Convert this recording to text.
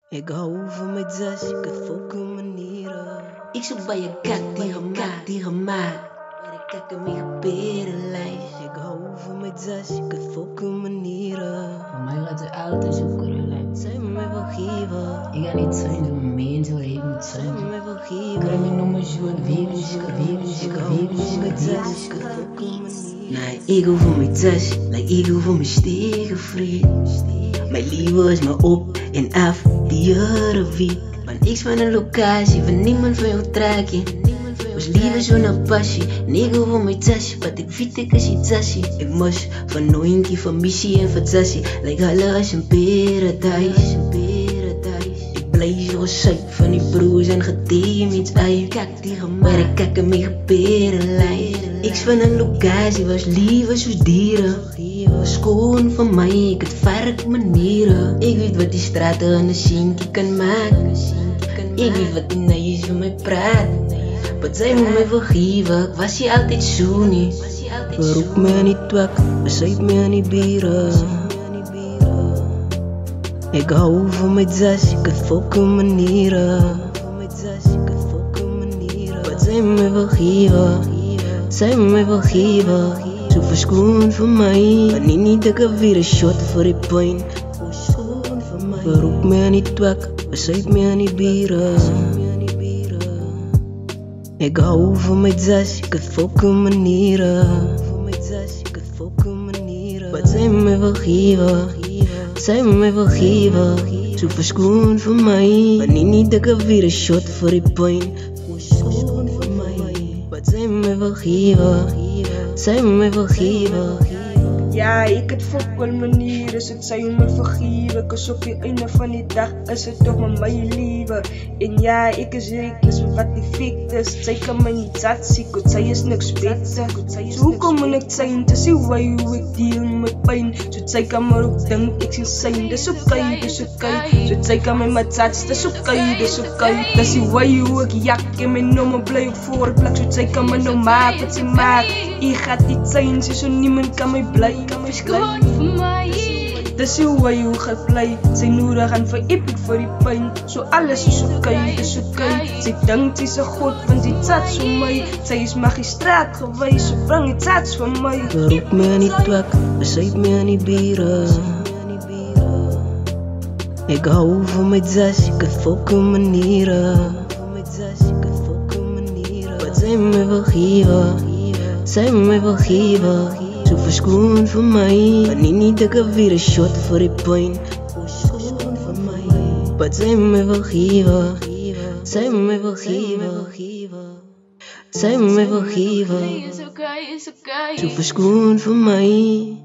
Ik hou van mijn jas, ik heb volke manieren. Ik zoek bij je kak die gemaakt. Maar ik kijk in mijn geberenlijst. Ik hou van mijn jas, ik heb volke manieren. Voor mij gaat ze altijd zoeken, lijkt. Zij me wil geven. Ik ga niet zijn, de moment wil even niet Zij zijn. me wil geven. Krijg me nog maar zo'n Ik hou van mijn jas, ik heb volke manieren. Nee, ik hou van mijn jas, ik hou van mijn stegen vriend. Mijn liefde is me op en af, die jaren wie. Want niks van een locatie, van niemand van jou traakje. Was liever zo'n passie, nigga van mijn tasje. Wat ik weet ik is iets tasje. Ik moest van nooitje van missie en fantasie. Like alles in paradise. Ik blijf zo zuip van die broers en gedeem iets uit. Maar ik kijk in mijn geberenlijst. Ik van een locatie was liever zoals dieren. Schoon van mij, ik het vark manieren. Ik weet wat die straten aan de zinkie kan maken. Ik weet wat die neus van mij praat. Wat zij moet mij vergeven, ik was hier altijd zo niet. Roep me niet twak, bezuip me aan die bieren. Ik hou van mijn jas, ik heb volke manieren. Wat zij moet mij vergeven, zij moet mij vergeven. Zo verschoon van mij, wanneer niet ik heb weer een shot voor die pijn. Roep me niet twak, bezuip me aan die bieren. Ik hou van mijn jas, ik heb volke manieren. Wat zij me wil geven, zij me wil geven. Zo verschoon van mij, wanneer niet ik heb weer een shot voor die pijn. Wat zij me wil geven, zij me wil geven. Ja, ik het volk manier, is het zij me vergeven. Cause op het einde van die dag is het toch maar mijn lieve. En ja, ik is rekens met wat die fikt is. Zij kan me niet zat zien, want zij is niks beter. Zo hoe kom ik zijn, te zien waar hoe ik deal met pijn. Zo zij kan me ook denk, ik zie zijn, dus oké, dus oké. Zo zij kan me met zat, dus oké, dus oké. Dat is hoe ik jak en mijn nummer blijf voor plek. Zo zij kan me nou maken wat ze maakt. Ik gaat niet zijn, zo niemand kan mij blij. Schoon voor mij. Dus hoe je gaat blij. Zij nodig aan voor ik voor die pijn. Zo alles is oké, is oké. Zij denkt die zo goed, want die zat zo mij. Zij is magistraat geweest, ze brengt het zat van mij. Roep me niet twak, bezuip me aan die bieren. Ik hou van mijn jas, ik heb volke manieren. Wat zij me wil geven, zij me wil geven. Zo verschoon van mij, wanneer niet ik heb weer een shot voor die pijn. Wat zij me wil geven, zij me wil geven. Zij me wil geven, Is oké, is oké. zo verschoon van mij.